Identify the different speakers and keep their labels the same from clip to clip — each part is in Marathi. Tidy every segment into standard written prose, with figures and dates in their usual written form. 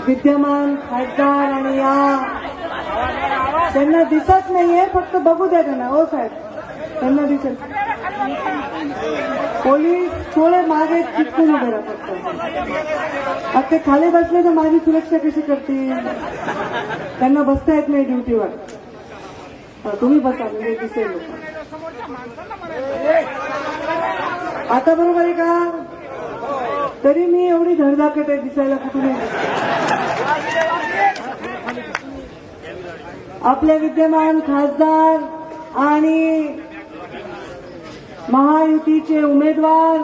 Speaker 1: विद्यमान खासदार आणि या त्यांना दिसत नाहीये, फक्त बघू द्या त्यांना. हो साहेब, त्यांना दिसत. पोलीस थोडे मागे चिटकून उभे राहतात. आता ते खाली बसले तर माझी सुरक्षा कशी करतील? त्यांना बसता येत नाही ड्युटीवर. तुम्ही बसा म्हणजे दिसेल. आता बरोबर आहे का? तरी मी एवढी धडधाकट आहे दिसायला कुठून? आपले विद्यमान खासदार आणि महायुतीचे उमेदवार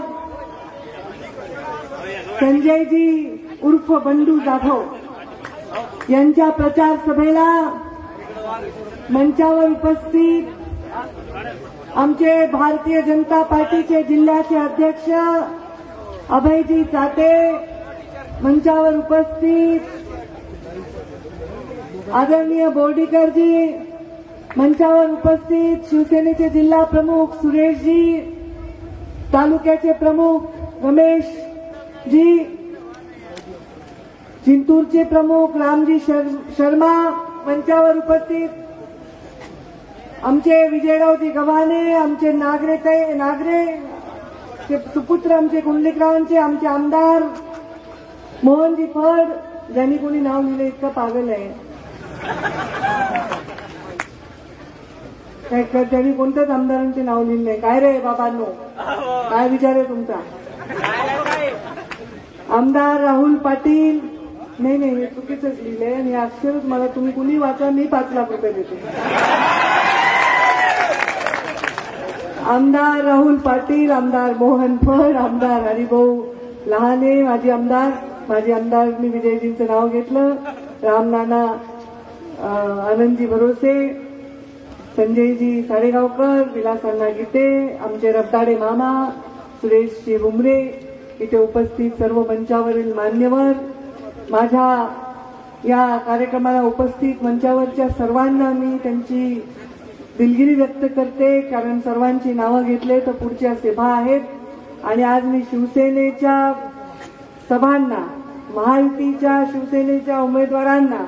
Speaker 1: संजयजी उर्फ बंडू जाधव यांच्या प्रचार सभेला मंचावर उपस्थित आमचे भारतीय जनता पार्टीचे जिल्ह्याचे अध्यक्ष अभयजी चाटे, मंचावर उपस्थित आदरणीय बोर्डीकरजी, मंचावर उपस्थित शिवसेनेचे जिल्हा प्रमुख सुरेशजी, तालुक्याचे प्रमुख रमेशजी, जिंतूरचे प्रमुख रामजी शर्मा, मंचावर उपस्थित आमचे विजयरावजी गव्हाणे, आमचे नागरे सुपुत्र आमचे कुंडलिकरावांचे, आमचे आमदार मोहनजी फड, ज्यांनी कोणी नाव लिहिलं इतकं पागल आहे. त्यांनी कोणत्याच आमदारांचे नाव लिहिले नाही. काय रे बाबांनो, काय विचार आहे तुमचा? आमदार राहुल पाटील, नाही हे चुकीचंच लिहिलंय आणि अक्षरच मला तुम्ही कुणी वाचा, मी 5 लाख रुपये देते. आमदार राहुल पाटील, आमदार मोहन फड, आमदार हरिभाऊ लहाने, माजी आमदार मी विजयजींचं नाव घेतलं, रामनाना आनंदजी भरोसे, संजयजी साडेगावकर, विलासांना गीते, आमचे रबदाडे मामा, सुरेशजी बुमरे, इथे उपस्थित सर्व मंचावरील मान्यवर, माझ्या या कार्यक्रमाला उपस्थित मंचावरच्या सर्वांना मी त्यांची दिलगिरी व्यक्त करते. कारण सर्वांची नावं घेतले तर पुढच्या सभा आहेत आणि आज मी शिवसेनेच्या सभांना, महायुतीच्या शिवसेनेच्या उमेदवारांना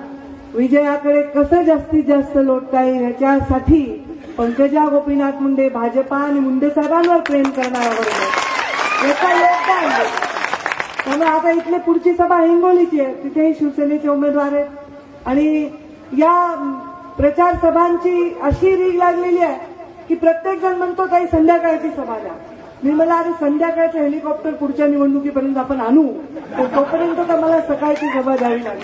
Speaker 1: विजयाकडे कसं जास्तीत जास्त लोटता येईल याच्यासाठी पंकजा गोपीनाथ मुंडे, भाजपा आणि मुंडे साहेबांवर प्रेम करणाऱ्याबरोबर याचा योगदान आहे. त्यामुळे आता इथली पुढची सभा हिंगोलीची आहे, तिथेही शिवसेनेचे उमेदवार आहेत आणि या प्रचार सभांची अशी रीग लागलेली आहे की प्रत्येक जण म्हणतो काही संध्याकाळची सभा द्या. मी मला आधी संध्याकाळचं हेलिकॉप्टर पुढच्या निवडणुकीपर्यंत आपण आणू, तोपर्यंत तर मला सकाळची सभा द्यावी लागेल.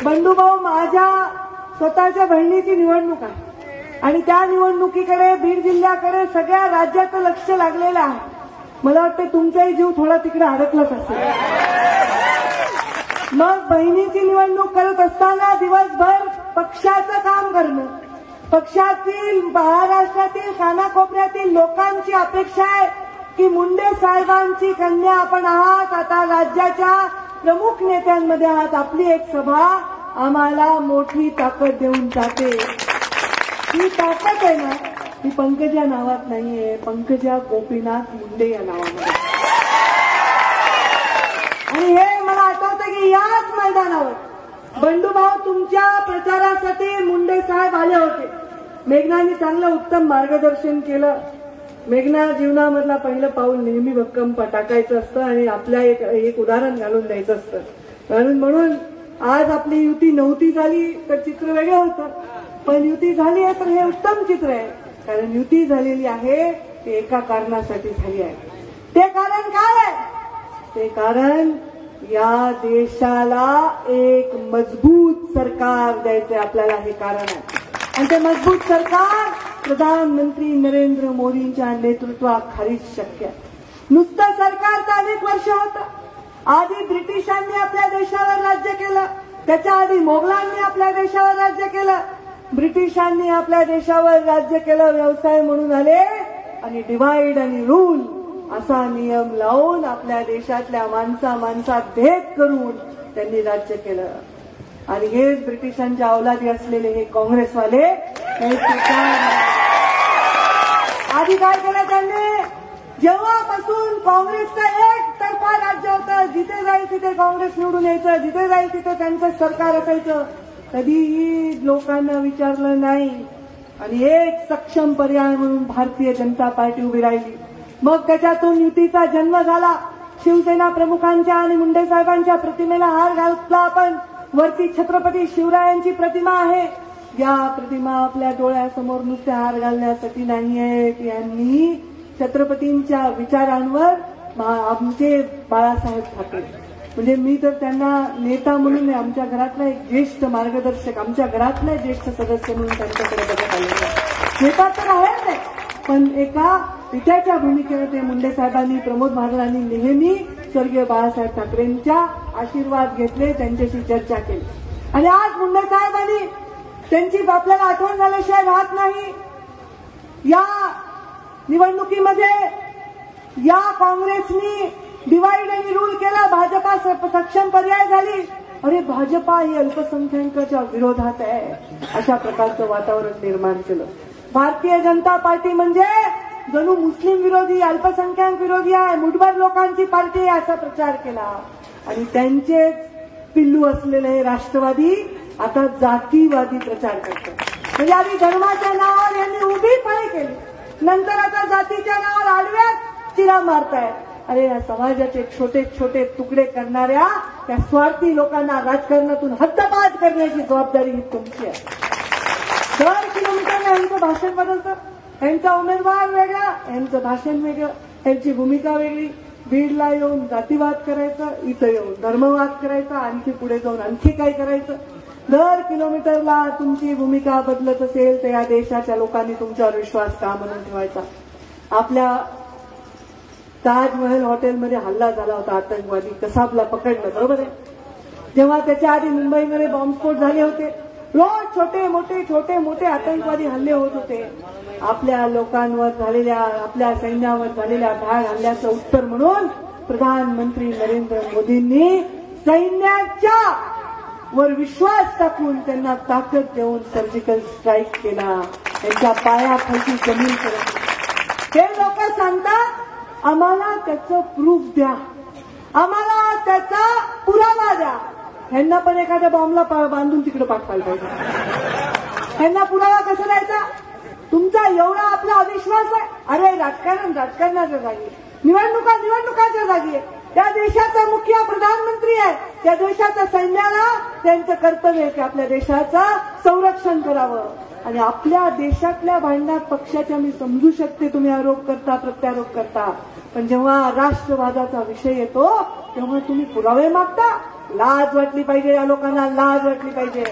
Speaker 1: बंडूभाऊ, माझ्या स्वतःच्या बहिणीची निवडणूक आहे आणि त्या निवडणुकीकडे, बीड जिल्ह्याकडे सगळ्या राज्याचं लक्ष लागलेलं आहे. मला वाटतं तुमचाही जीव थोडा तिकडे अडकलाच असेल. मग बहिणीची निवडणूक करत असताना दिवसभर पक्षाचं काम करणं, पक्षातील महाराष्ट्रातील कानाकोपऱ्यातील लोकांची अपेक्षा आहे की मुंडे साहेबांची कन्या आपण आहात, आता राज्याच्या प्रमुख नेत्यांमध्ये आहात, आपली एक सभा आम्हाला मोठी ताकद देऊन जाते. ही ताकद आहे ना, ही पंकजा नावात नाहीये, पंकजा गोपीनाथ मुंडे या नावामध्ये. आणि हे मला आठवतं की याच मैदानावर बंडूभाऊ तुमच्या प्रचारासाठी मुंडे साहेब आले होते. मेघनाने चांगलं उत्तम मार्गदर्शन केलं. मेघना जीवनामधला पहिलं पाऊल नेहमी भक्कम टाकायचं असतं आणि आपल्या एक उदाहरण घालून द्यायचं असतं. म्हणून आज आपली युती नव्हती झाली तर चित्र वेगळं होतं, पण युती झाली आहे तर हे उत्तम चित्र आहे. कारण युती झालेली आहे ते एका कारणासाठी झाली आहे. ते कारण काय आहे? ते कारण या देशाला एक मजबूत सरकार द्यायचंय आपल्याला, हे कारण आहे. आणि ते मजबूत सरकार प्रधानमंत्री नरेंद्र मोदींच्या नेतृत्वाखालीच शक्य आहे. नुसतं सरकार तर अनेक वर्ष होतं. आधी ब्रिटिशांनी आपल्या देशावर राज्य केलं, त्याच्या आधी मोगलांनी आपल्या देशावर राज्य केलं. ब्रिटिशांनी आपल्या देशावर राज्य केलं, व्यवसाय म्हणून आले आणि डिव्हाइड आणि रूल असा नियम लावून आपल्या देशातल्या माणसात भेद करून त्यांनी राज्य केलं. आणि हेच ब्रिटिशांच्या अवलादी असलेले हे काँग्रेसवाले आधी काय केलं त्यांनी? जेव्हापासून काँग्रेसचा एक तर्फा फार राज्य होतं, जिथे जाईल तिथे काँग्रेस निवडून यायचं, जिथे जाईल तिथे त्यांचं सरकार असायचं. कधीही लोकांना विचारलं नाही आणि एक सक्षम पर्याय म्हणून भारतीय जनता पार्टी उभी राहिली. मग त्याच्यातून युतीचा जन्म झाला. शिवसेना प्रमुखांच्या आणि मुंडे साहेबांच्या प्रतिमेला हार घातला आपण. वरती छत्रपती शिवरायांची प्रतिमा आहे. या प्रतिमा आपल्या डोळ्यासमोर नुसते हार घालण्यासाठी नाही आहेत. यांनी छत्रपतींच्या विचारांवर आमचे बाळासाहेब ठाकरे, म्हणजे मी तर त्यांना नेता म्हणून आमच्या घरातला एक ज्येष्ठ मार्गदर्शक, आमच्या घरातला ज्येष्ठ सदस्य म्हणून त्यांच्याकडे बघत आलेला. नेता तर आहेच नाही, पण एका पित्याच्या भूमिकेने ते मुंडे साहेबांनी, प्रमोद महाजनांनी नेहमी स्वर्गीय बाळासाहेब ठाकरेंच्या आशीर्वाद घेतले, त्यांच्याशी चर्चा केली. आणि आज मुंडे साहेबांनी त्यांची आपल्याला आठवण झाल्याशिवाय राहत नाही. या निवडणुकीमध्ये या काँग्रेसनी डिवाइड आणि रूल केला, भाजपा सक्षम पर्याय झाली. अरे भाजपा ही अल्पसंख्याकाच्या विरोधात आहे, अशा प्रकारचं वातावरण निर्माण केलं. भारतीय जनता पार्टी म्हणजे जणू मुस्लिम विरोधी, अल्पसंख्याक विरोधी आहे, मुठभर लोकांची पार्टी आहे असा प्रचार केला. आणि त्यांचे पिल्लू असलेले हे राष्ट्रवादी आता जातीवादी प्रचार करतात. म्हणजे आधी धर्माच्या नावावर यांनी उभी फळी केली, नंतर आता जातीच्या नावावर आडव्यात चिरा मारतायत. अरे या समाजाचे छोटे छोटे तुकडे करणाऱ्या त्या स्वार्थी लोकांना राजकारणातून हद्दपार करण्याची जबाबदारी ही तुमची आहे. 10 किलोमीटरला यांचं भाषण बदलतं, यांचा उमेदवार वेगळा, यांचं भाषण वेगळं, यांची भूमिका वेगळी. बीडला येऊन जातीवाद करायचा, इथं येऊन धर्मवाद करायचा, आणखी पुढे जाऊन आणखी काय करायचं. 10 किलोमीटरला तुमची भूमिका बदलत असेल तर या देशाच्या लोकांनी तुमच्यावर विश्वास का म्हणून ठेवायचा. आपल्या ताजमहल हॉटेलमध्ये हल्ला झाला होता, आतंकवादी कसाबला पकडलं, बरोबर आहे. जेव्हा त्याच्या आधी मुंबईमध्ये बॉम्बस्फोट झाले होते, रोज छोटे मोठे आतंकवादी हल्ले होत होते. आपल्या लोकांवर झालेल्या, आपल्या सैन्यावर झालेल्या भ्याड हल्ल्याचं उत्तर म्हणून प्रधानमंत्री नरेंद्र मोदींनी सैन्याच्या वर विश्वास टाकून त्यांना ताकद देऊन सर्जिकल स्ट्राईक केला, त्यांच्या पायाखालची जमीन करत. हे लोक सांगतात आम्हाला त्याचं प्रूफ द्या, आम्हाला त्याचा पुरावा द्या. ह्यांना पण एखाद्या बॉम्बला बांधून तिकडे पाठवायला पाहिजे. ह्यांना पुरावा कसा द्यायचा? तुमचा एवढा आपला अविश्वास आहे. अरे राजकारणाच्या जागी, निवडणुकाच्या जागी आहे. त्या देशाचा मुख्य प्रधानमंत्री आहे, त्या देशाच्या सैन्याला त्यांचं कर्तव्य आहे की आपल्या देशाचं संरक्षण करावं. आणि आपल्या देशातल्या भांडणात पक्षाच्या मी समजू शकते, तुम्ही आरोप करता, प्रत्यारोप करता, पण जेव्हा राष्ट्रवादाचा विषय येतो तेव्हा तुम्ही पुरावे मागता. लाज वाटली पाहिजे या लोकांना, लाज वाटली पाहिजे.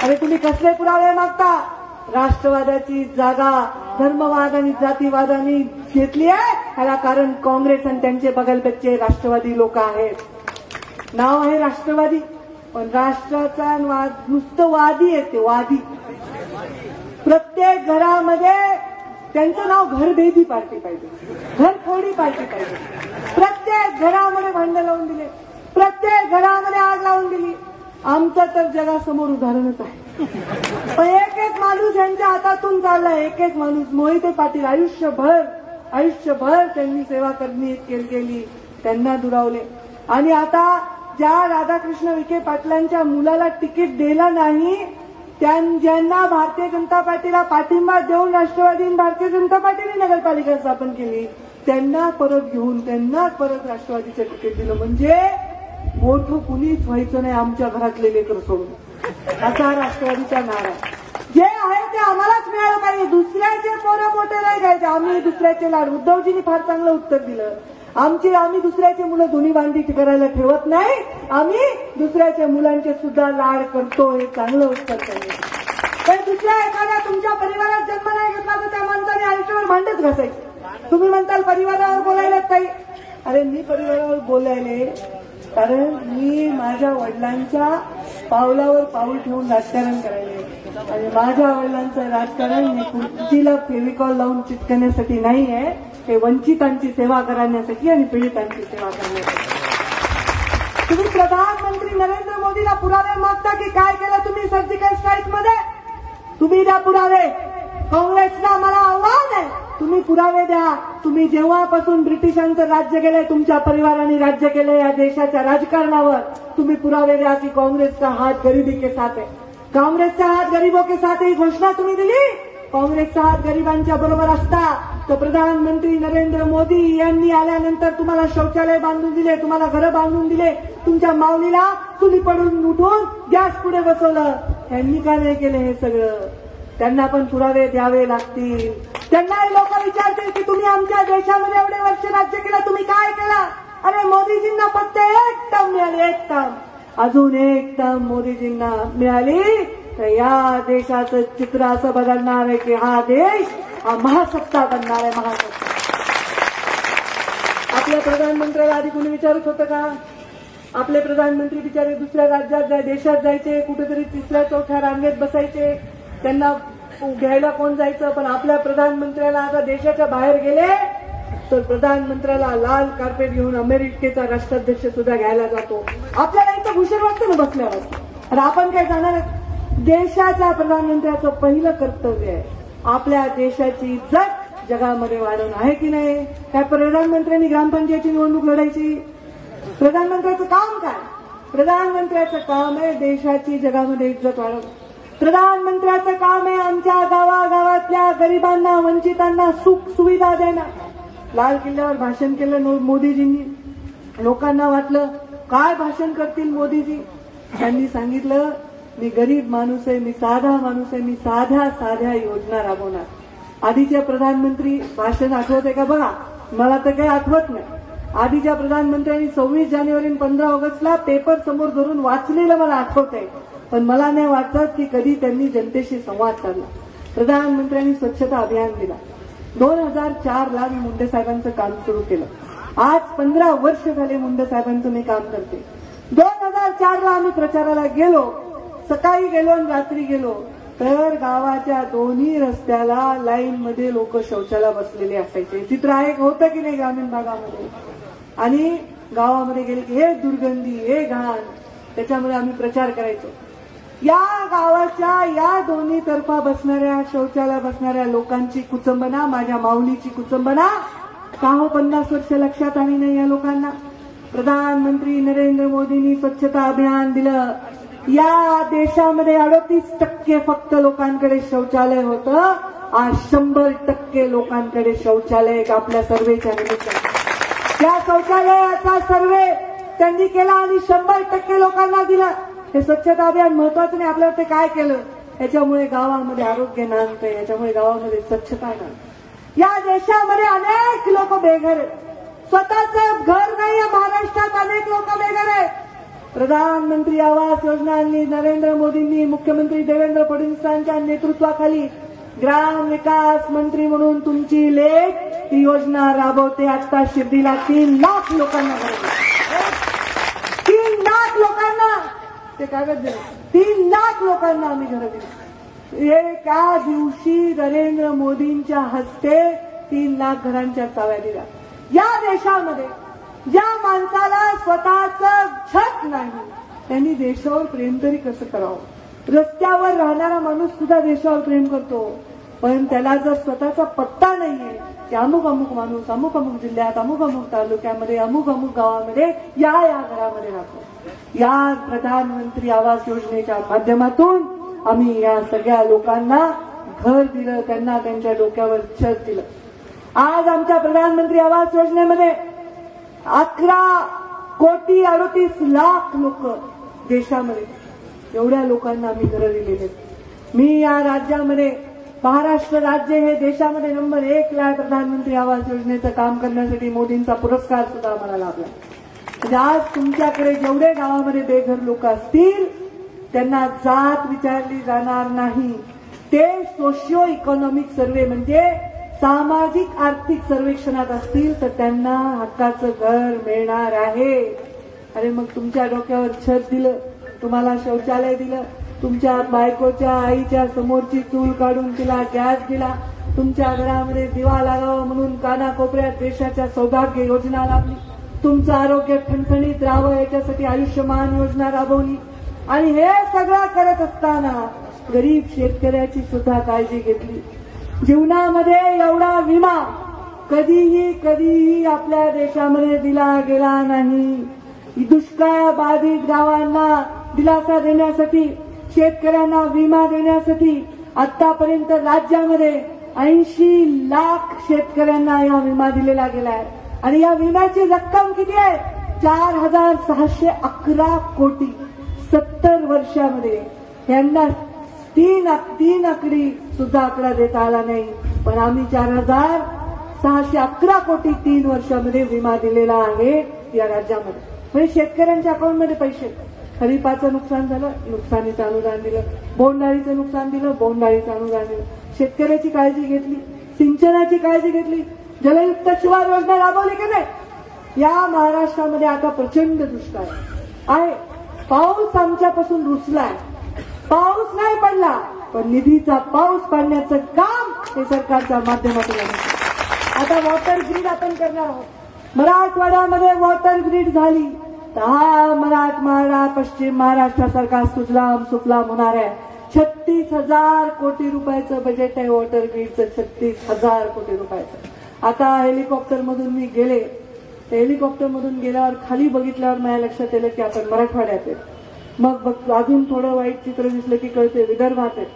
Speaker 1: अरे तुम्ही कसले पुरावे मागता? राष्ट्रवादाची जागा धर्मवाद आणि जातीवादाने घेतली आहे, ह्याला कारण काँग्रेस आणि त्यांचे बगलबच्चे राष्ट्रवादी लोक आहेत. नाव आहे राष्ट्रवादी, पण राष्ट्राचा नुसतं वादी आहे, ते वादी. प्रत्येक घरामध्ये त्यांचं नाव घरभेदी पार्टी पाहिजे, घरफोडी पार्टी पाहिजे. प्रत्येक घरामध्ये भांडण लावून दिले, प्रत्येक घरामध्ये आग लावून दिली. आमचं तर जगासमोर उदाहरणच आहे. पण एक माणूस यांच्या हातातून चाललाय, एक माणूस. मोहिते पाटील आयुष्यभर त्यांनी सेवा केली, त्यांना दुरावले. आणि आता ज्या राधाकृष्ण विखे पाटलांच्या मुलाला तिकीट दिलं नाही, ज्यांना भारतीय जनता पार्टीला पाठिंबा देऊन राष्ट्रवादी भारतीय जनता पार्टीने नगरपालिका स्थापन केली, त्यांना परत घेऊन त्यांना परत राष्ट्रवादीचं तिकीट दिलं. म्हणजे मोठं कुणीच व्हायचं नाही आमच्या घरातले लेकर सोडून, असा राष्ट्रवादीचा नारा. जे आहे ते आम्हालाच मिळालं पाहिजे, दुसऱ्याचे पोरं मोठे नाही घ्यायचे. आम्ही दुसऱ्याचे लाड, उद्धवजींनी फार चांगलं उत्तर दिलं. आम्ही दुसऱ्याचे मुलं दोन्ही भांडी करायला ठेवत नाही, आम्ही दुसऱ्याच्या मुलांचे सुद्धा लाड करतो, हे चांगलं उत्तर त्यांनी. पण दुसऱ्या एखाद्या तुमच्या परिवारात जन्म नाही घेतला तर त्या माणसाने आयुष्यावर भांडच घासायचे. तुम्ही म्हणताल परिवारावर बोलायलाच काही. अरे मी परिवारावर बोलायले कारण मी माझ्या वडिलांच्या पावलावर पाऊल ठेवून राजकारण करायले. आणि माझ्या वडिलांचं राजकारण हे खुर्चीला फेविकॉल लावून चिटकण्यासाठी नाही आहे, हे वंचितांची सेवा करण्यासाठी आणि पीडितांची सेवा करण्यासाठी. तुम्ही प्रधानमंत्री नरेंद्र मोदीला पुरावे मागता की काय केलं तुम्ही सर्जिकल स्ट्राईक मध्ये? तुम्ही द्या पुरावे. काँग्रेसला मला आव्हान आहे, तुम्ही पुरावे द्या. तुम्ही जेव्हापासून ब्रिटिशांचं राज्य केलंय, तुमच्या परिवाराने राज्य केलंय या देशाच्या राजकारणावर, तुम्ही पुरावे द्या की काँग्रेसचा हात गरीबी के साथ है, काँग्रेसचा हात गरीबों के साथ ही घोषणा तुम्ही दिली. काँग्रेसचा हात गरिबांच्या बरोबर असता तर प्रधानमंत्री नरेंद्र मोदी यांनी आल्यानंतर तुम्हाला शौचालय बांधून दिले, तुम्हाला घरं बांधून दिले, तुमच्या माऊलीला चुली पडून उठून गॅस पुढे बसवलं. त्यांनी का नाही केलं हे सगळं? त्यांना पण पुरावे द्यावे लागतील. त्यांनाही लोक विचारतील की तुम्ही आमच्या देशामध्ये एवढे वर्ष राज्य केलं, तुम्ही काय केलं? अरे मोदीजींना फक्त एक टर्म मिळाली, एक टर्म. अजून एक टर्म मोदीजींना मिळाली तर या देशाचं चित्र असं बदलणार आहे की हा देश हा महासत्ता बनणार आहे, महासत्ता. आपल्या प्रधानमंत्र्याला आधी कोणी विचारत होतं का? आपले प्रधानमंत्री बिचारे दुसऱ्या राज्यात देशात जायचे, कुठेतरी तिसऱ्या चौथ्या रांगेत बसायचे, त्यांना घ्यायला कोण जायचं? पण आपल्या प्रधानमंत्र्याला आता देशाच्या बाहेर गेले तर प्रधानमंत्र्याला लाल कार्पेट घेऊन अमेरिकेचा राष्ट्राध्यक्ष सुद्धा घ्यायला जातो. आपल्याला इथं भूषण वाटतं ना बसल्यावर. आणि आपण काय जाणार? देशाच्या प्रधानमंत्र्याचं पहिलं कर्तव्य आहे आपल्या देशाची इज्जत जगामध्ये वाढवणं, आहे की नाही? काय प्रधानमंत्र्यांनी ग्रामपंचायतची निवडणूक लढायची? प्रधानमंत्र्याचं काम काय? प्रधानमंत्र्याचं काम आहे देशाची जगामध्ये इज्जत वाढवणं. प्रधानमंत्र्याचं काम आहे आमच्या गावागावातल्या गरिबांना, वंचितांना सुख सुविधा देणं. लाल किल्ल्यावर भाषण केलं मोदीजींनी. लोकांना वाटलं काय भाषण करतील मोदीजी. त्यांनी सांगितलं मी गरीब माणूस आहे, मी साधा माणूस आहे, मी साध्या साध्या योजना राबवणार. आधीचे प्रधानमंत्री भाषण आठवते का? बघा, मला तर काही आठवत नाही. आधीच्या प्रधानमंत्र्यांनी 26 जानेवारी आणि 15 ऑगस्टला पेपर समोर धरून वाचलेलं मला आठवतंय, पण मला नाही वाटत की कधी त्यांनी जनतेशी संवाद साधला. प्रधानमंत्र्यांनी स्वच्छता अभियान दिला. 2004ला मी मुंडे साहेबांचं काम सुरू केलं. आज 15 वर्ष झाले मुंडे साहेबांचं मी काम करते. 2004ला आम्ही प्रचाराला गेलो, सकाळी गेलो आणि रात्री गेलो तर गावाच्या दोन्ही रस्त्याला लाईनमध्ये लोक शौचाला बसलेले असायचे. चित्र आहे होतं की नाही ग्रामीण भागामध्ये? आणि गावामध्ये गेले की हे दुर्गंधी, हे घाण. त्याच्यामुळे आम्ही प्रचार करायचो. या गावाच्या या दोन्ही तर्फा बसणाऱ्या शौचाला बसणाऱ्या लोकांची कुचंबना, माझ्या माऊलीची कुचंबना का हो 50 वर्ष लक्षात आली नाही या लोकांना? प्रधानमंत्री नरेंद्र मोदींनी स्वच्छता अभियान दिलं. या देशामध्ये 38% फक्त लोकांकडे शौचालय होतं. आज 100% लोकांकडे शौचालय आपल्या सर्वेच्या निमित्तानं. त्या शौचालयाचा सर्वे त्यांनी केला आणि 100% लोकांना दिलं. हे स्वच्छता अभियान महत्वाचं नाही, आपल्याला ते काय केलं? याच्यामुळे गावामध्ये आरोग्य नांदतंय, याच्यामुळे गावामध्ये स्वच्छता नांदते. या देशामध्ये अनेक लोक बेघर आहेत. स्वतःचं घर नाही या महाराष्ट्रात अनेक लोक बेघर आहेत. प्रधानमंत्री आवास योजना आणली नरेंद्र मोदींनी. मुख्यमंत्री देवेंद्र फडणवीसांच्या नेतृत्वाखाली ग्राम विकास मंत्री म्हणून तुमची लेक ही योजना राबवते. आता शिर्डीला 3 लाख लोकांना, 3 लाख लोकांना ते कागद दिले. 3 लाख लोकांना आम्ही घरं दिली. एका दिवशी नरेंद्र मोदींच्या हस्ते 3 लाख घरांच्या चाव्या दिल्या. या देशामध्ये ज्या माणसाला स्वतःचं छत नाही त्यांनी देशावर प्रेम तरी कसं करावं? रस्त्यावर राहणारा माणूस सुद्धा देशावर प्रेम करतो, पण त्याला जर स्वतःचा पत्ता नाहीये की अमुक अमुक माणूस अमुक अमुक जिल्ह्यात, अमुक अमुक तालुक्यामध्ये, अमुक अमुक गावामध्ये या घरामध्ये राहतो. या प्रधानमंत्री आवास योजनेच्या माध्यमातून आम्ही या सगळ्या लोकांना घर दिलं, त्यांना त्यांच्या डोक्यावर छत दिलं. आज आमच्या प्रधानमंत्री आवास योजनेमध्ये 11,38,00,000 लोक देशामध्ये, एवढ्या लोकांना आम्ही घरं दिलेली आहेत. मी या राज्यामध्ये, महाराष्ट्र राज्य हे देशामध्ये नंबर 1 ला प्रधानमंत्री आवास योजनेचं काम करण्यासाठी मोदींचा पुरस्कार सुद्धा आम्हाला लाभला. म्हणजे आज तुमच्याकडे जेवढे गावामध्ये बेघर लोक असतील त्यांना जात विचारली जाणार नाही. ते सोशिओ इकॉनॉमिक सर्वे म्हणजे सामाजिक आर्थिक सर्वेक्षणात असतील तर त्यांना हक्काचं घर मिळणार आहे. अरे मग तुमच्या डोक्यावर छत दिलं, तुम्हाला शौचालय दिलं, तुमच्या बायकोच्या आईच्या समोरची चूल काढून तिला गॅस दिला, तुमच्या घरामध्ये दिवा लागावा म्हणून कानाकोपऱ्यात देशाच्या सौभाग्य योजना लाभली, तुमचं आरोग्य ठणठणीत राहावं याच्यासाठी आयुष्यमान योजना राबवली. आणि हे सगळं करत असताना गरीब शेतकऱ्याची सुद्धा काळजी घेतली. जीवनामध्ये एवढा विमा कधीही आपल्या देशामध्ये दिला गेला नाही। दुष्काळ बाधित गावांना दिलासा देण्यासाठी, शेतकऱ्यांना विमा देण्यासाठी आतापर्यंत राज्यामध्ये 80 लाख शेतकऱ्यांना या विमा दिलेला गेलाय आणि या विम्याची रक्कम किती आहे? 4,611 कोटी। 70 वर्षामध्ये यांना तीन आकडी सुद्धा आकडा देता आला नाही, पण आम्ही 4,611 कोटी 3 वर्षामध्ये विमा दिलेला आहे या राज्यामध्ये। म्हणजे शेतकऱ्यांच्या अकाउंटमध्ये पैसे, खरीपाचं नुकसान झालं, नुकसानीचं अनुदान दिलं, बोंडअळीचं नुकसान दिलं, बोंडअळीचं अनुदान दिलं, शेतकऱ्याची काळजी घेतली, सिंचनाची काळजी घेतली, जलयुक्त शिवार योजना राबवली की नाही? या महाराष्ट्रामध्ये आता प्रचंड दुष्काळ आहे। पाऊस आमच्यापासून रुसलाय, पाऊस नाही पडला, पण निधीचा पाऊस पाडण्याचं काम हे सरकारच्या माध्यमातून आहे। आता वॉटर ग्रीड आपण करणार आहोत। मराठवाड्यामध्ये वॉटर ग्रीड झाली तर हा मराठवाडा पश्चिम महाराष्ट्रासारखा सुजलाम सुफलाम होणार आहे। 36,000 कोटी रुपयाचं बजेट आहे वॉटर ग्रीडचं, 36,000 कोटी रुपयाचं। आता हेलिकॉप्टरमधून मी गेले, हेलिकॉप्टरमधून गेल्यावर खाली बघितल्यावर माझ्या लक्षात आलं की आपण मराठवाड्यात आहे। मग अजून थोडं वाईट चित्र दिसलं की कळते विदर्भात आहे।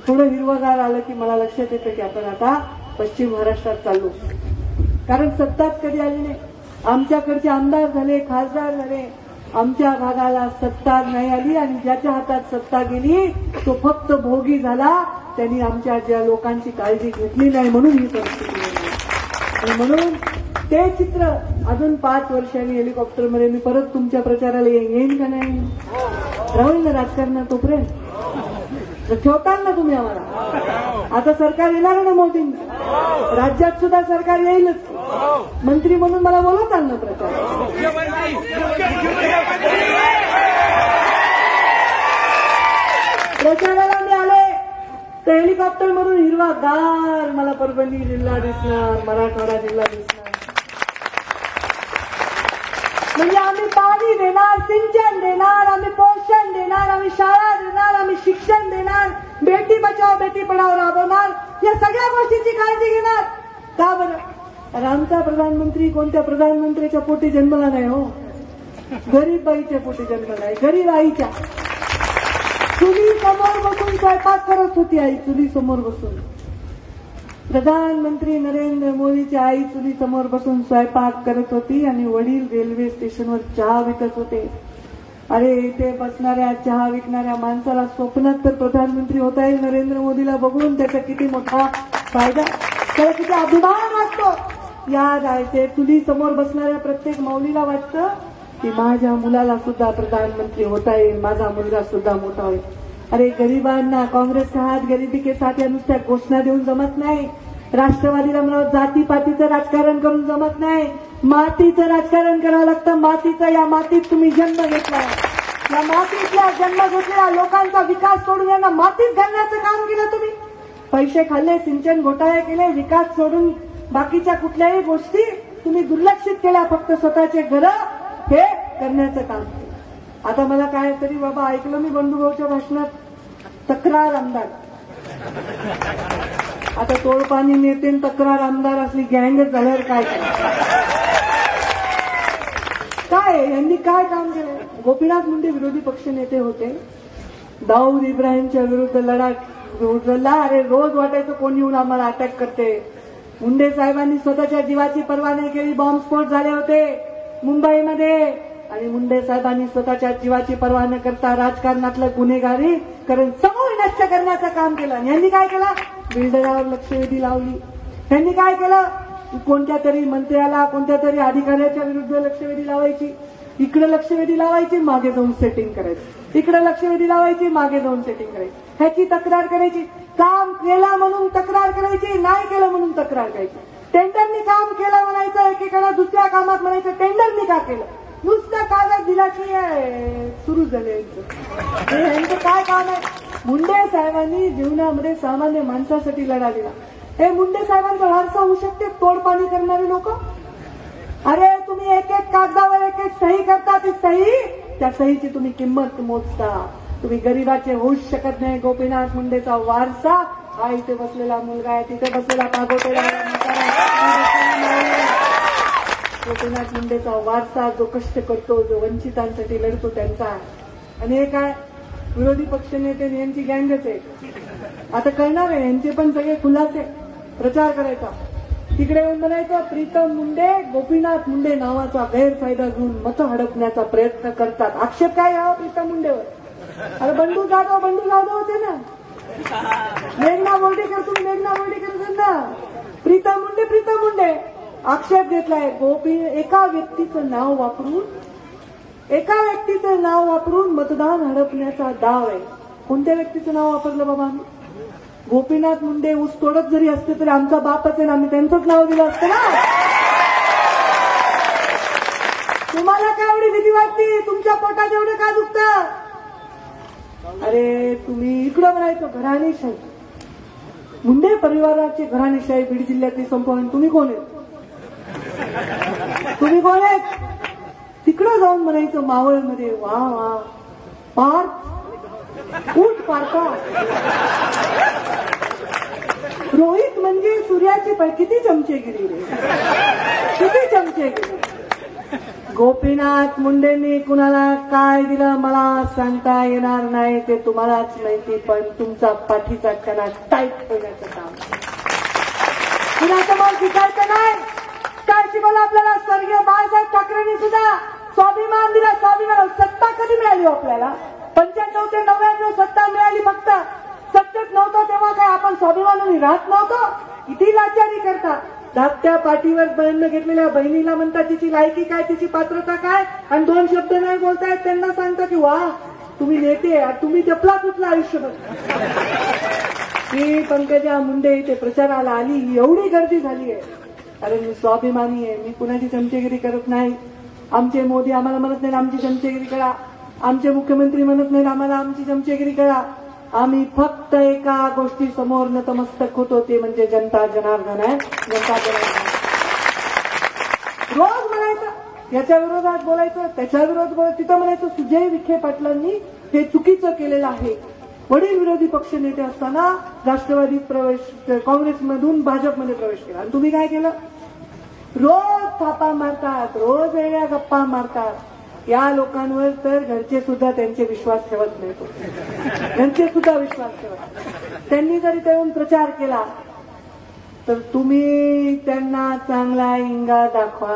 Speaker 1: थोडं हिरवगार आलं की मला लक्षात येतं की आपण आता पश्चिम महाराष्ट्रात चाललो, कारण सत्ताच कधी आली नाही। आमच्याकडचे आमदार झाले, खासदार झाले, आमच्या भागाला सत्ता नाही आली आणि ज्याच्या हातात सत्ता गेली तो फक्त भोगी झाला। त्यांनी आमच्या ज्या लोकांची काळजी घेतली नाही म्हणून ही परिस्थिती झाली। आणि म्हणून ते चित्र अजून 5 वर्षांनी हेलिकॉप्टरमध्ये मी परत तुमच्या प्रचाराला येईन का नाही? राहील ना राजकारणात तोपर्यंत? ठेवताल ना तुम्ही आम्हाला? आता सरकार येणार ना मोदींचं, राज्यात सुद्धा सरकार येईलच। मंत्री म्हणून मला बोलवताल ना प्रचार? प्रचाराला मी आले तर हेलिकॉप्टर मधून हिरवागार मला परभणी जिल्हा दिसणार, मराठवाडा जिल्हा दिसणार। म्हणजे आम्ही पाणी देणार, सिंचन देणार, आम्ही पोषण देणार, आम्ही शाळा देणार, आम्ही शिक्षण देणार, बेटी बचाओ बेटी पढाओ राबवणार, या सगळ्या गोष्टींची काळजी घेणार। का बरं? अरे आमचा प्रधानमंत्री कोणत्या प्रधानमंत्र्याच्या पोटी जन्मला नाही हो, गरीब बाईच्या पोटी जन्मला आहे, गरीब आईच्या। चुली समोर बसून स्वयंपाक करत होती आई, चुली समोर बसून। प्रधानमंत्री नरेंद्र मोदीची आई चुली समोर बसून स्वयंपाक करत होती आणि वडील रेल्वे स्टेशनवर चहा विकत होते। अरे इथे बसणाऱ्या चहा विकणाऱ्या माणसाला स्वप्नात तर प्रधानमंत्री होता येईल नरेंद्र मोदीला बघून, त्याचा किती मोठा फायदा, त्याला किती अभिमान वाटतो। याद आहे ते चुली समोर बसणाऱ्या प्रत्येक माऊलीला वाटतं की माझ्या मुलाला सुद्धा प्रधानमंत्री होता येईल, माझा मुलगा सुद्धा मोठा होईल। अरे गरिबांना काँग्रेस का हात गरीबी के साथ या नुसत्या घोषणा देऊन जमत नाही। राष्ट्रवादीला म्हणा जातीपातीचं राजकारण करून जमत नाही, मातीचं राजकारण करावं लागतं। मातीचं, या मातीत तुम्ही जन्म घेतला, या मातीतल्या जन्म घेतलेल्या लोकांचा विकास सोडून यांना मातीत घालण्याचं काम केलं तुम्ही। पैसे खाल्ले, सिंचन घोटाळे केले, विकास सोडून बाकीच्या कुठल्याही गोष्टी तुम्ही दुर्लक्षित केल्या, फक्त स्वतःचे घरं हे करण्याचं काम केलं। आता मला काय तरी बाबा ऐकलं मी बंधुभाऊच्या भाषणात, तक्रार आमदार। आता तोडपाणी नेते तक्रार आमदार असली गँगच झाल्यावर काय यांनी काय काम केलं? गोपीनाथ मुंडे विरोधी पक्ष नेते होते, दाऊद इब्राहिमच्या विरुद्ध लढला। अरे रोज वाटायचं कोण येऊन आम्हाला अटॅक करते। मुंडे साहेबांनी स्वतःच्या जीवाची पर्वा नाही केली, बॉम्बस्फोट झाले होते मुंबईमध्ये, आणि मुंडे साहेबांनी स्वतःच्या जीवाची पर्वा न करता राजकारणातलं गुन्हेगारी कारण समूळ नष्ट करण्याचं काम केलं। यांनी काय केलं? बिल्डरावर लक्षवेधी लावली। यांनी काय केलं? कोणत्या तरी मंत्र्याला, कोणत्या तरी अधिकाऱ्याच्या विरुद्ध लक्षवेधी लावायची, इकडे लक्षवेधी लावायची, मागे जाऊन सेटिंग करायची, इकडे लक्षवेधी लावायची, मागे जाऊन सेटिंग करायची, ह्याची तक्रार करायची। काम केलं म्हणून तक्रार करायची, नाही केलं म्हणून तक्रार करायची। टेंडरनी काम केलं म्हणायचं, एकीकडे दुसऱ्या कामात म्हणायचं टेंडरनी का केलं, नुसता कागद दिला की सुरू झाले यांचं काय काम आहे? मुंडे साहेबांनी जीवनामध्ये सामान्य माणसासाठी लढा दिला। हे मुंडे साहेबांचा वारसा होऊ शकते तोडपाणी करणारे लोक? अरे तुम्ही एक एक कागदावर एक एक सही करता, ती सही, त्या सहीची तुम्ही किंमत मोजता, तुम्ही गरीबाचे होऊच शकत नाही। गोपीनाथ मुंडेचा वारसा हा इथे बसलेला मुलगा आहे, तिथे बसलेला पागोटेला गोपीनाथ मुंडेचा वारसा जो कष्ट करतो, जो वंचितांसाठी लढतो त्यांचा आहे. आणि हे काय विरोधी पक्षनेते यांची गँगच आहे. आता कळणार आहे यांचे पण सगळे खुलासे प्रचार करायचा. तिकडे येऊन म्हणायचं प्रीतम मुंडे गोपीनाथ मुंडे नावाचा गैरफायदा घेऊन मतं हडपण्याचा प्रयत्न करतात. आक्षेप काय यावा प्रीतम मुंडेवर? अरे बंडू जाधव होते ना, मेघना बोर्डीकर, तुम्ही मेघना बोर्डीकर ना, प्रीतम मुंडे आक्षेप घेतलाय. एका व्यक्तीचं नाव वापरून मतदान हडपण्याचा डाव आहे. कोणत्या व्यक्तीचं नाव वापरलं बाबा? गोपीनाथ मुंडे ऊस तोडत जरी असते तरी आमचा बापच आहे ना, आम्ही त्यांचंच नाव दिलं असतं ना. तुम्हाला काय एवढी भीती वाटते? तुमच्या पोटात एवढं का दुखतं? अरे तुम्ही इकडं म्हणायचं घराणेशाही, मुंडे परिवाराची घराणेशाही बीड जिल्ह्यातली संपवून तुम्ही कोण आहेत? तिकडं जाऊन म्हणायचं मावळमध्ये वा वा पार्थ ऊट पारता. रोहित म्हणजे सूर्याची किती चमचेगिरी रे, किती चमचेगिरी. गोपीनाथ मुंडेंनी कुणाला काय दिलं मला सांगता येणार नाही, ते तुम्हालाच माहिती. पण तुमचा पाठीचा कणा टाईट होण्याचं काम कुणाचं मग शिकायचं नाही. काय शिकवलं आपल्याला स्वर्गीय बाळासाहेब ठाकरेंनी सुद्धा? स्वाभिमान दिला. स्वाभिमान सत्ता कधी मिळाली आपल्याला? 95 ते 99 सत्ता मिळाली. फक्त सत्तेत नव्हतं तेव्हा काय आपण स्वाभिमानाने राहत नव्हतो? किती लाचारी करता. धाकट्या पाठीवर बहिण घेतलेल्या बहिणीला म्हणतात तिची लायकी काय, तिची पात्रता काय, आणि 2 शब्द नाही बोलतायत त्यांना सांगता की वा तुम्ही नेते, तुम्ही जपला कुठला आयुष्यभर. ही पंकजा मुंडे इथे प्रचाराला आली, एवढी गर्दी झाली आहे. अरे मी स्वाभिमानी आहे, मी कुणाची चमचेगिरी करत नाही. आमचे मोदी आम्हाला म्हणत नाही आमची चमचेगिरी करा, आमचे मुख्यमंत्री म्हणत नाही आम्हाला आमची चमचेगिरी करा. आम्ही फक्त एका गोष्टी समोर नतमस्तक होतो, ते म्हणजे जनता जनार्दन आहे. जनता जनार्दन रोज म्हणायचं, याच्या विरोधात बोलायचं, त्याच्या विरोधात बोलायचं. तिथं म्हणायचं सुजय विखे पाटलांनी हे चुकीचं केलेलं आहे. वडील विरोधी पक्ष नेते असताना राष्ट्रवादीत प्रवेश, काँग्रेसमधून भाजपमध्ये प्रवेश केला, आणि तुम्ही काय केलं? रोज थापा मारतात, रोज वेगळ्या गप्पा मारतात. या लोकांवर तर घरचे सुद्धा त्यांचे विश्वास ठेवत नाही. घरचे सुद्धा विश्वास ठेवत. त्यांनी जरी येऊन प्रचार केला तर तुम्ही त्यांना चांगला इंगा दाखवा.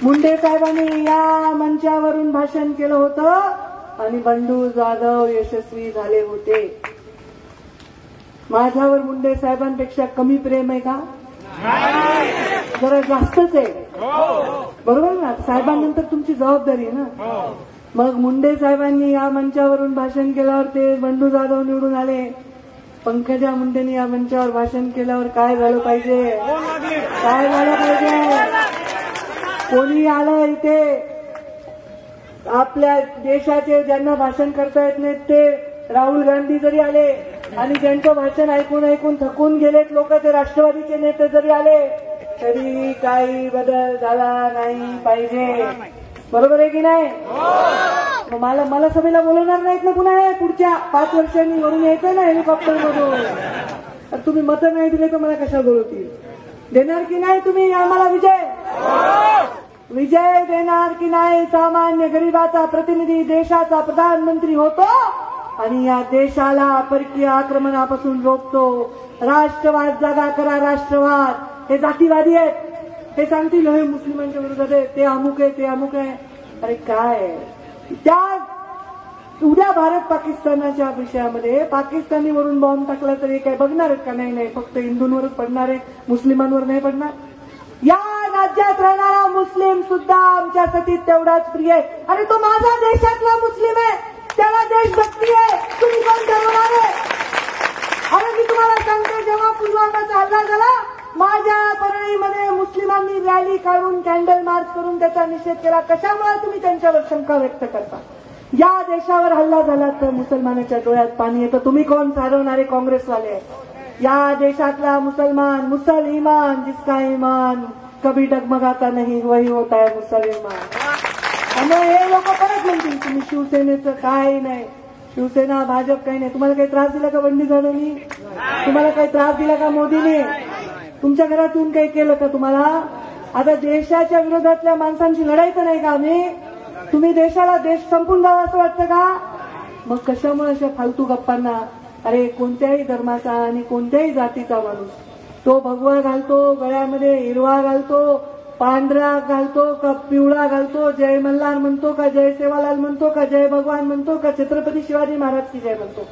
Speaker 1: मुंडे साहेबांनी या मंचावरून भाषण केलं होतं आणि बंडू जाधव यशस्वी झाले होते. माझ्यावर मुंडे साहेबांपेक्षा कमी प्रेम आहे का? जरा जास्तच आहे, बरोबर ना? साहेबांनंतर तुमची जबाबदारी आहे ना. मग मुंडे साहेबांनी या मंचावरून भाषण केल्यावर ते बंडू जाधव निवडून आले. पंकजा मुंडेंनी या मंचावर भाषण केल्यावर काय झालं पाहिजे? काय झालं पाहिजे? कोणी आलं इथे आपल्या देशाचे ज्यांना भाषण करता येत नाहीत ते राहुल गांधी जरी आले आणि ज्यांचं भाषण ऐकून थकून गेलेत लोक, ते राष्ट्रवादीचे नेते जरी आले तरी काही बदल झाला नाही पाहिजे. बरोबर आहे की नाही? मला सभेला बोलवणार नाहीत ना पुन्हा? पुढच्या 5 वर्षांनी वरून यायचं ना हेलिकॉप्टरमधून. तर तुम्ही मतं नाही दिले तर मला कशा बोलवतील? देणार की नाही तुम्ही आम्हाला विजय देणार की नाही? सामान्य गरिबाचा प्रतिनिधी देशाचा प्रधानमंत्री होतो आणि या देशाला परकीय आक्रमणापासून रोखतो. राष्ट्रवाद जागा करा, राष्ट्रवाद. हे जातीवादी आहेत, हे सांगतील हे मुस्लिमांच्या विरोधात आहे, ते अमुक आहे, ते अमुक आहे. अरे काय त्या उद्या भारत पाकिस्तानाच्या विषयामध्ये पाकिस्तानीवरून बॉम्ब टाकला तरी काय बघणार आहेत का? नाही, फक्त हिंदूंवरच पडणार आहे, मुस्लिमांवर नाही पडणार. या राज्यात राहणारा मुस्लिम सुद्धा आमच्यासाठी तेवढाच प्रिय आहे. अरे तो माझा देशातला मुस्लिम आहे, त्याला देशभक्ती आहे. तुम्ही कोण ठरवणार आहे? अरे मी तुम्हाला सांगते, जेव्हा पुलवामाचा हल्ला झाला माझ्या परळीमध्ये मुस्लिमांनी रॅली काढून कॅन्डल मार्च करून त्याचा निषेध केला. कशामुळे तुम्ही त्यांच्यावर शंका व्यक्त करता? या देशावर हल्ला झाला तर मुसलमानाच्या डोळ्यात पाणी येतं. तुम्ही कोण सारवणारे काँग्रेसवाले? या देशातला मुसलमान मुसलमान जिसका ईमान कभी डगमगाता नहीं वही होता है मुसलमान. त्यामुळे हे लोक परत म्हणतील तुम्ही शिवसेनेचं काही नाही, शिवसेना भाजप काही नाही. तुम्हाला काही त्रास दिला का बंडी जाधवनी? तुम्हाला काही त्रास दिला का मोदीने? तुमच्या घरात येऊन काही केलं का तुम्हाला? आता देशाच्या विरोधातल्या माणसांशी लढायचं नाही का आम्ही? तुम्ही देशाला देश संपून जावं असं वाटतं का? मग कशामुळे अशा फालतू गप्पांना? अरे कोणत्याही धर्माचा आणि कोणत्याही जातीचा माणूस तो भगवा घालतो, गळ्यामध्ये हिरवा घालतो, पांढरा घालतो का पिवळा घालतो, जय मल्हार म्हणतो का जय सेवालाल म्हणतो का जय भगवान म्हणतो का छत्रपती शिवाजी महाराज की जय म्हणतो.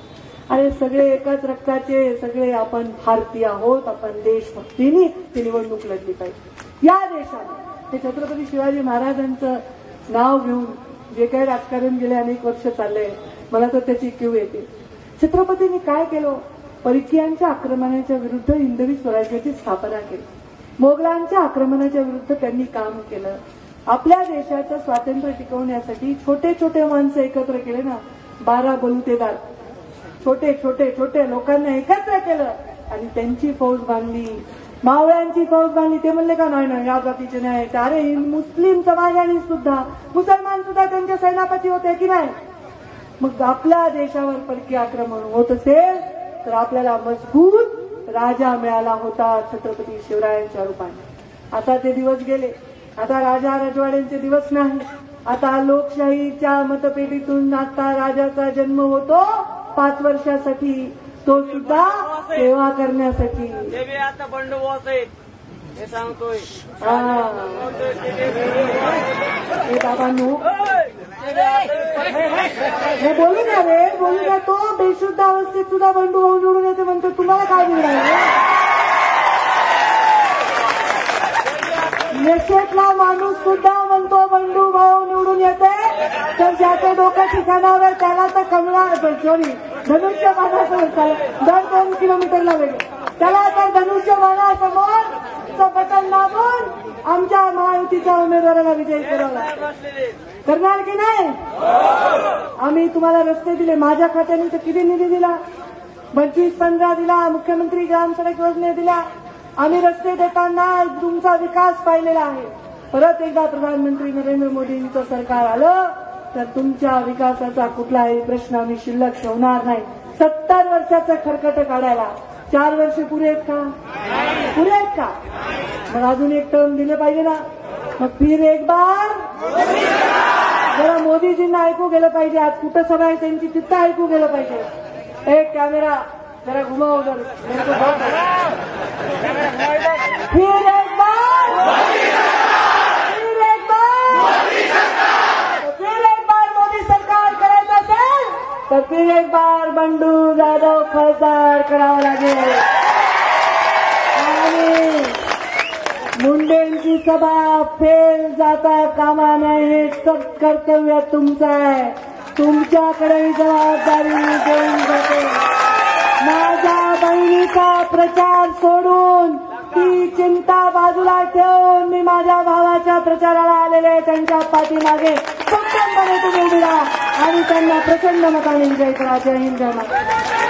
Speaker 1: अरे सगळे एकाच रक्ताचे, सगळे आपण भारतीय आहोत. आपण देशभक्तीने ती निवडणूक लढली पाहिजे. या देशात ते छत्रपती शिवाजी महाराजांचं नाव घेऊन जे काही राजकारण गेले अनेक वर्ष चाललंय, मला तर त्याची कीव येते. छत्रपतींनी काय केलं? परकीयांच्या आक्रमणाच्या विरुद्ध हिंदवी स्वराज्याची स्थापना केली. मोगलांच्या आक्रमणाच्या विरुद्ध त्यांनी काम केलं. आपल्या देशाचं स्वातंत्र्य टिकवण्यासाठी छोटे छोटे माणसं एकत्र केले ना, 12 बलुतेदार, छोटे छोटे छोटे लोकांना एकत्र केलं आणि त्यांची फौज बांधली, मावळ्यांची फौज बांधली. ते म्हणले का नाही या जातीचे नाही. अरे मुस्लिम समाजाने सुद्धा, मुसलमान सुद्धा त्यांचे सेनापती होते की नाही? मग आपल्या देशावर परकीय आक्रमण होत असेल तर आपल्याला मजबूत राजा मिळाला होता छत्रपती शिवरायांच्या रूपाने. आता ते दिवस गेले. आता राजा राजवाड्यांचे दिवस नाही. आता लोकशाहीच्या मतपेटीतून आता राजाचा जन्म होतो 5 वर्षासाठी, तो सुद्धा सेवा करण्यासाठी.
Speaker 2: आता बंडोबस्त आहे हे सांगतोय.
Speaker 1: हे बाबांनो हे बोलू द्या रे, बोलू द्या. तो बेशुद्ध अवस्थेत सुद्धा बंडू भाऊ निवडून येते म्हणतो. तुम्हाला काय मिळालं? नशेतला माणूस सुद्धा म्हणतो बंडू भाऊ निवडून येते. तर ज्याच्या डोक्या ठिकाणावर त्याला तर कमळा सॉरी धनुष्य बाणासमोर 2 किलोमीटरला वेगळे, त्याला तर धनुष्य बाणासमोर बटन दाबून आमच्या महायुतीच्या उमेदवाराला विजयी करावला. करणार की नाही? आम्ही तुम्हाला रस्ते दिले. माझ्या खात्याने तर किती निधी दिला? 25-15 दिला. मुख्यमंत्री ग्राम सडक योजने दिल्या. आम्ही रस्ते देताना तुमचा विकास पाहिलेला आहे. परत एकदा प्रधानमंत्री नरेंद्र मोदींचं सरकार आलं तर तुमच्या विकासाचा कुठलाही प्रश्न आम्ही शिल्लक ठेवणार नाही. 70 वर्षाचं खरकट काढायला 4 वर्ष पुरे आहेत का? पुरे आहेत का? मग अजून एक टर्म दिले पाहिजे ना. मग फिर एक बार जरा मोदीजींना ऐकू गेलं पाहिजे. आज कुठं सभा आहे त्यांची तिथं ऐकू गेलं पाहिजे. एक कॅमेरा जरा घुमाव जर फिर एक बार, फिर एक बार, फिर एक बार मोदी सरकार करायचं असेल तर फिर एक बार बंडू जाधव खासदार करावं लागेल. आणि मुंडेंची सभा फेल जाता कामा नये. हे सब कर्तव्य तुमचं आहे. तुमच्याकडे जबाबदारी देऊन जाते. माझ्या बहिणीचा प्रचार सोडून ती चिंता बाजूला ठेवून मी माझ्या भावाच्या प्रचाराला आलेले त्यांच्या पाठीमागे सक्षमपणे तुम्ही उभी राहा आणि त्यांना प्रचंड मताने विजयी करा. जय हिंद, जय महाराष्ट्र.